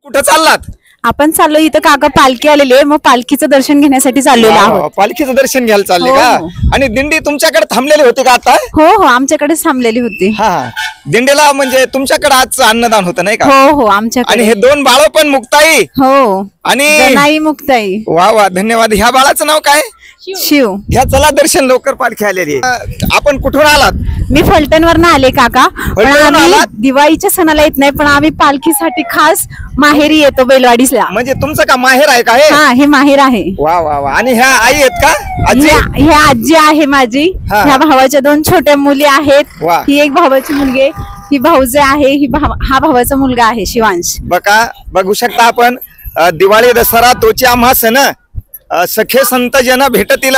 कुठं चाललात? आपण चाललो इथं काका पालखी आलेली आहे, मग पालखीचं दर्शन घेण्यासाठी चाललेलो आहोत. पालखीचं दर्शन घ्यायला चालले हो, का? हो. आणि दिंडी तुमच्याकडे थांबलेली होती का आता? हो हो आमच्याकडेच थांबलेली होती. हा, दिंडीला म्हणजे तुमच्याकडे आज अन्नदान होतं नाही का? हो हो आणि आमच्याकडे. हे दोन बाळ पण मुक्ताई हो आणि जनाई मुक्ताई. वा वा, धन्यवाद. ह्या बाळाचं नाव काय? शिव. ह्या चला दर्शन लवकर, पालखी आलेली आहे. आपण कुठून आलात? मी फलटणवरून आले काका, पण फलटणवरून आम्ही आलात? दिवाळीच्या सणाला येत नाही, पण आम्ही पालखीसाठी खास माहेरी येतो बेलवाडीला. म्हणजे तुमचं का माहेर आहे का हे? हा हे माहेर आहे. वा वा वा. आणि ह्या आई आहेत का? आजी? हे आजी आहे माझी. हा. ह्या भावाच्या दोन छोट्या मुली आहेत. वा. ही एक भावाची मुलगी आहे, ही भाऊजे आहे, हा भावाचा मुलगा आहे शिवांश. बघा, बघू शकता आपण. दिवाळी दसरा तोची आम्हा सण, सखे संत जन भेटतील.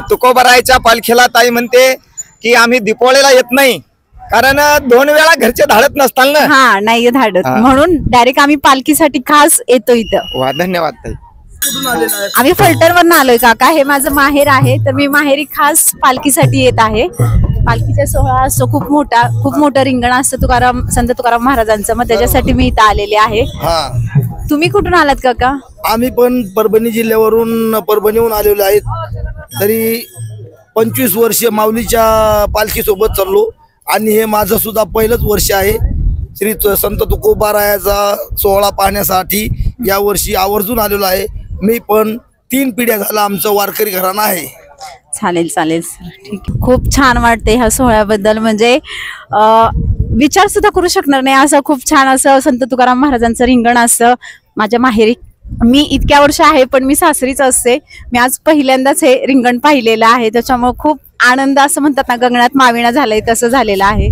तुकोबरायच्या पालखीला ताई म्हणते की आम्ही दीपावळीला येत नाही, कारण 2 वेळा घरचे धाडत नसतात ना. हा नाही धाडत, हा. म्हणून डायरेक्ट आम्ही पालखीसाठी खास येतो इथं. वा, धन्यवाद ताई. आम्ही फलटणवरून आलोय काका, हे माझं माहेर आहे, तर मी माहेरी खास पालखीसाठी येत आहे. पालखीचा सोहळा असतो खूप मोठं रिंगण असतं संत तुकाराम महाराजांचं, मग त्याच्यासाठी मी इथं आलेले आहे. तुम्ही कुठून आलात काका? आम्ही पण परभणी जिल्ह्यावरून परभणीहून आलेलो आहेत. तरी 25 वर्ष माऊलीच्या पालखी सोबत चाललो आणि हे माझं सुद्धा पहिलंच वर्ष आहे. श्री संत तुकोबारायाचा सोहळा पाहण्यासाठी या वर्षी आवर्जून आलेलो आहे. मी पण 3 पिढ्या झाला आमचं वारकरी घराणं आहे. चालेल चालेल सर, ठीक आहे. खूप छान वाटते ह्या सोहळ्याबद्दल, म्हणजे विचार सुद्धा करू शकणार नाही असं खूप छान असं संत तुकाराम महाराजांचं रिंगण असतं माझ्या माहेरी. मी इतक्या वर्ष आहे पण मी सासरीच असते. मी आज पहिल्यांदाच हे रिंगण पाहिलेलं आहे, त्याच्यामुळे खूप आनंद, असं म्हणतात ना गगनात माविणा झालंय तसं झालेलं आहे.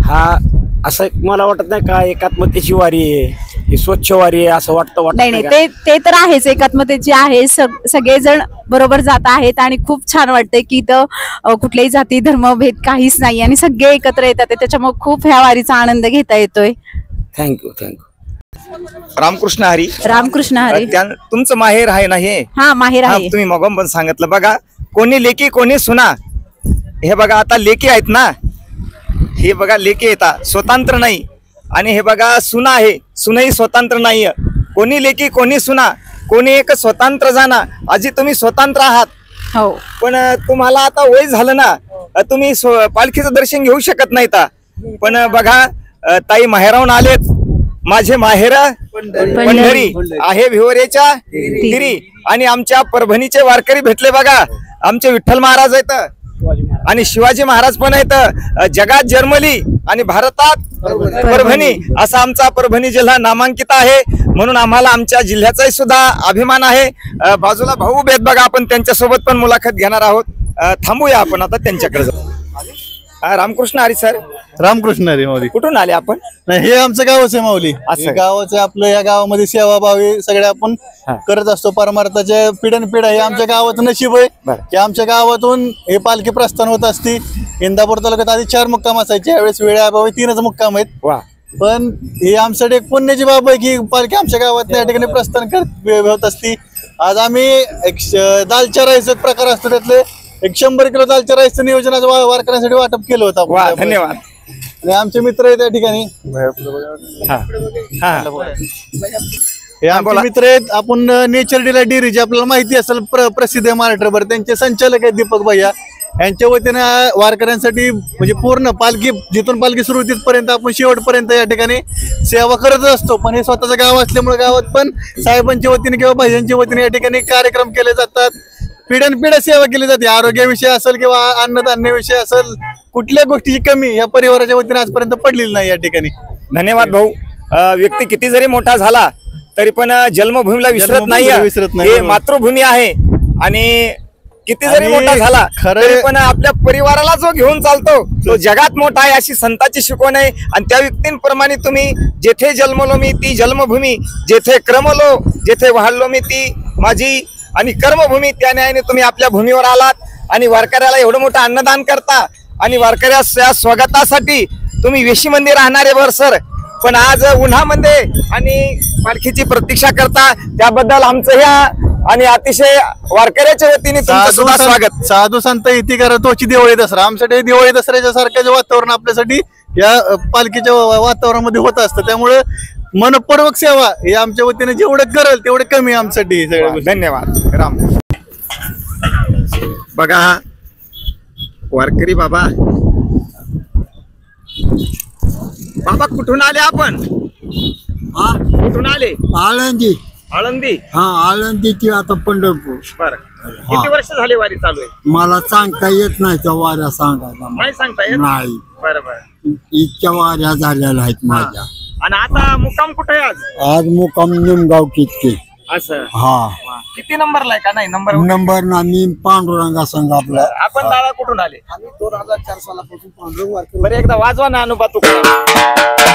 हा असं मला वाटत नाही का एकात्मतेची वारी आहे, ही स्वच्छ वारी आहे असं वाटतं. नाही नाही, ते तर आहेच, एकात्मतेची आहे. सगळेजण बरोबर जात आहेत आणि खूप छान वाटतंय की इथं कुठल्याही जाती धर्मभेद काहीच नाही आणि सगळे एकत्र येतात, त्याच्यामुळे खूप ह्या वारीचा आनंद घेता येतोय. थँक्यू. रामकृष्ण हरी. रामकृष्ण हरी. तुमचं माहेर आहे ना हे? हा माहेर आहे. तुम्ही मग पण सांगितलं. बघा, कोणी लेकी कोणी सुना. हे बघा आता लेकी आहेत ना, हे बघा लेकी येतात, स्वतंत्र नाही. आणि हे बघा सुना आहे, सुनही स्वतंत्र नाहीये. कोणी लेकी कोणी सुना, कोणी एक स्वतंत्र जाना. आजी तुम्ही स्वतंत्र आहात, हो, पण तुम्हाला आता वय झालं ना, तुम्ही पालखीचं दर्शन घेऊ शकत नाही. पण बघा ताई माहेराहून आलेत. माझे माहेर पंढरी आहे भिवरेच्या तिरी. आणि आमच्या परभणीचे वारकरी भेटले बघा. आमचे विठ्ठल महाराज आहेत आणि शिवाजी महाराज पण आहेत. जगात जर्मनी आणि भारतात परभणी असा आमचा परभणी जिल्हा नामांकित आहे, म्हणून आम्हाला आमच्या जिल्ह्याचाही सुद्धा अभिमान आहे. बाजूला भाऊ उभे आहेत बघा, आपण त्यांच्यासोबत पण मुलाखत घेणार आहोत. थांबूया आपण आता त्यांच्याकडे जाऊ. रामकृष्ण हरी सर. रामकृष्ण हरी माऊली. कुठून आले आपण? हे आमचं गावच आहे माऊली. असं गावाचं आपलं, या गावामध्ये सेवाभावी सगळे आपण करत असतो. परमार्थाच्या पिढ्यानपिढ्या हे आमच्या गावाचं नशीब आहे की आमच्या गावातून हे पालखी प्रस्थान होत असती. इंदापूर तालुक्यात आधी 4 मुक्काम असायचे, यावेळेस वेळाभावी 3च मुक्काम आहेत. पण हे आमच्यासाठी एक पुण्याची बाब आहे की पालखी आमच्या गावात या ठिकाणी प्रस्थान होत असती. आज आम्ही एक दालच्या राईसचा प्रकार असतो, त्यातले 100 किलो दालच्या राईसचं नियोजन वारकऱ्यांसाठी वाटप केलं होतं. धन्यवाद. आणि आमचे मित्र आहेत त्या ठिकाणी, हे आमचे मित्र आहेत. आपण नेचर डिलाइट डेअरी, जे आपल्याला माहिती असेल प्रसिद्ध आहे महाराष्ट्रभर, त्यांचे संचालक आहेत दीपक भैया. यांच्या वतीने वारकऱ्यांसाठी म्हणजे पूर्ण पालखी, जिथून पालखी सुरू तिथपर्यंत आपण शेवटपर्यंत या ठिकाणी सेवा करत असतो. पण हे स्वतःचं गाव असल्यामुळे गावात पण साहेबांच्या वतीने किंवा भैयांच्या वतीने या ठिकाणी कार्यक्रम केले जातात. पिढ्यानपिढ्या सेवा केली जाते. आरोग्याविषयी असेल किंवा अन्नधान्याविषयी असेल, कुठल्या गोष्टीची कमी या परिवाराच्या वतीने आजपर्यंत पडलेली नाही या ठिकाणी. धन्यवाद भाऊ. व्यक्ती किती जरी मोठा झाला तरी पण जन्मभूमीला विसरत नाही. हे मातृभूमी आहे आणि किती जरी मोठा झाला तरी पण आपल्या परिवाराला जो घेऊन चालतो तो जगात मोठा आहे, अशी संतांची शिकवण आहे. आणि त्या व्यक्तींप्रमाणे तुम्ही जेथे जन्मलो मी ती जन्मभूमी, जेथे क्रमलो जेथे वाढलो मी ती माझी आणि कर्मभूमी, त्या न्यायाने तुम्ही आपल्या भूमीवर आलात आणि वारकऱ्याला एवढं मोठं अन्नदान करता आणि वारकऱ्या स्वागतासाठी तुम्ही वेशीमध्ये राहणारे वर सर, पण आज उन्हामध्ये आणि पालखीची प्रतीक्षा करता, त्याबद्दल आमचं ह्या आणि अतिशय वारकऱ्याच्या वतीने तुमचं सुद्धा स्वागत. साधू संत इतिकार तोची दिवाळी दसरा, आमच्यासाठी दिवाळी दसऱ्याच्या सारखं वातावरण आपल्यासाठी या पालखीच्या वातावरणामध्ये होत असतं. त्यामुळे मनपूर्वक सेवा हे आमच्या वतीने जेवढं करेल तेवढं कमी आमच्यासाठी हे सगळ्या गोष्टी. धन्यवाद राम. बघा वारकरी बाबा, बाबा कुठून आले आपण? कुठून आले? आळंदी. आळंदी. हा, आळंदीची आता पंढरपूर. बरं, किती वर्ष झाले वारी चालू आहे? मला सांगता येत नाही त्या वाऱ्या सांगायला. नाही सांगता येत? नाही, बरं बरं. इतक्या वाऱ्या झालेल्या आहेत माझ्या. आणि आता मुक्काम कुठे आहे आज? आज मुकाम निमगाव कितके. असं. हा, किती नंबरला आहे का? नाही नंबर. नंबर ना मी पांडुरंगा संघ आपला. आपण दादा कुठून आले? 2004 सालापासून पांडुरंग वारकरी. बरं एकदा वाजवा ना अनुपा तुकाराम.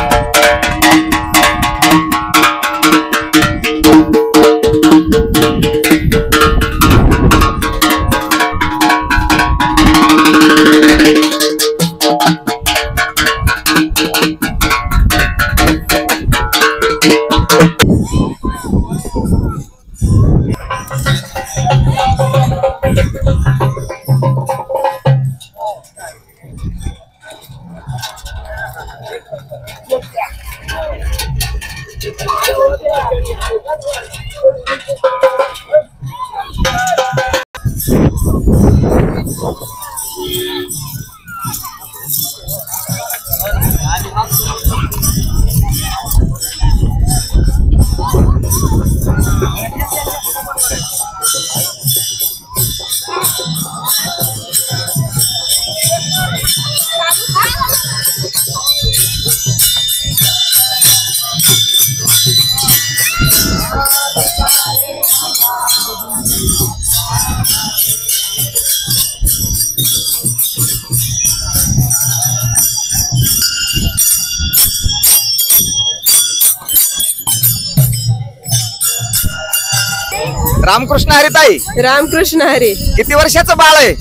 रामकृष्ण हरिताई. रामकृष्ण हरी. किती वर्षाचं बाळ आहे?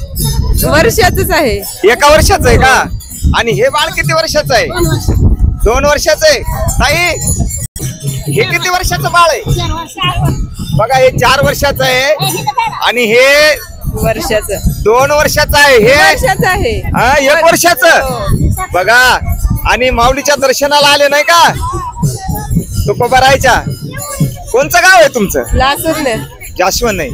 वर्षाचंच आहे. 1 वर्षाचं आहे का? आणि हे बाळ किती वर्षाचं आहे? 2 वर्षाचं आहे. ताई हे किती वर्षाचं बाळ आहे? बघा हे 4 वर्षाचं आहे आणि हे वर्षाचं. 2 वर्षाचं आहे. हे वर्षाचं आहे. 1 वर्षाचं. बघा, आणि माऊलीच्या दर्शनाला आले नाही का तुकोबारायच्या? कोणचं गाव आहे तुमचं? लासूर. जास्वंद नाही.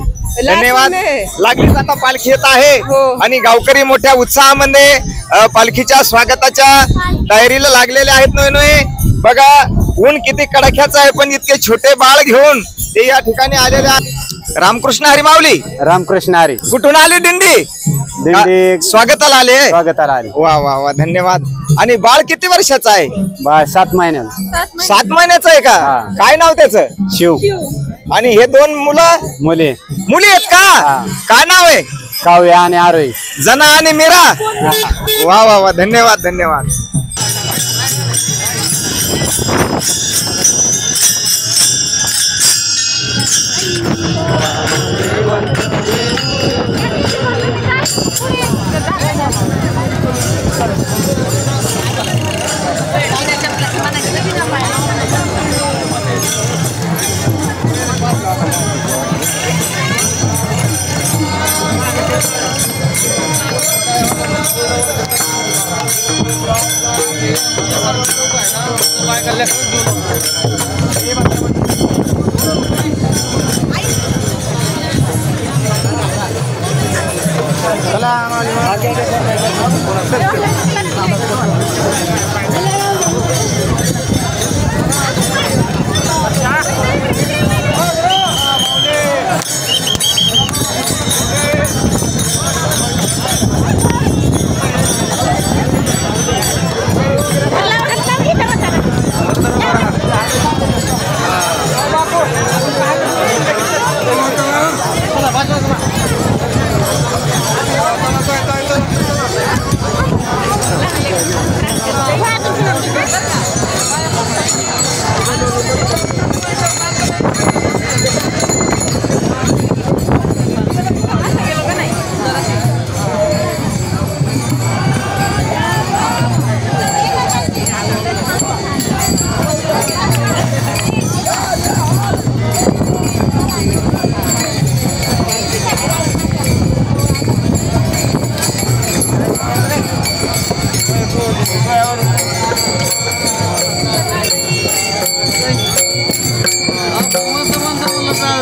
धन्यवाद. लागलीच आता पालखी येत आहे हो. आणि गावकरी मोठ्या उत्साहामध्ये पालखीच्या स्वागताच्या तयारीला लागलेले आहेत. नोय बघा ऊन किती कडाक्याचं आहे, पण इतके छोटे बाळ घेऊन ते या ठिकाणी आलेले आहेत. रामकृष्ण हरी माऊली. रामकृष्ण हरी. कुठून आली दिंडी? दिंडी स्वागताला आले. स्वागताला आले. वा वा वा, धन्यवाद. आणि बाळ किती वर्षाचं आहे? बा 7 महिन्याला. 7 महिन्याचं आहे का? हा. काय नाव त्याचं? शिव. आणि हे 2 मुलं मुले मुली आहेत का? काय नाव आहे? काव्या आणि आरोही. जना आणि मीरा. वा वा वा, धन्यवाद धन्यवाद. म्हणता म्हणलं तर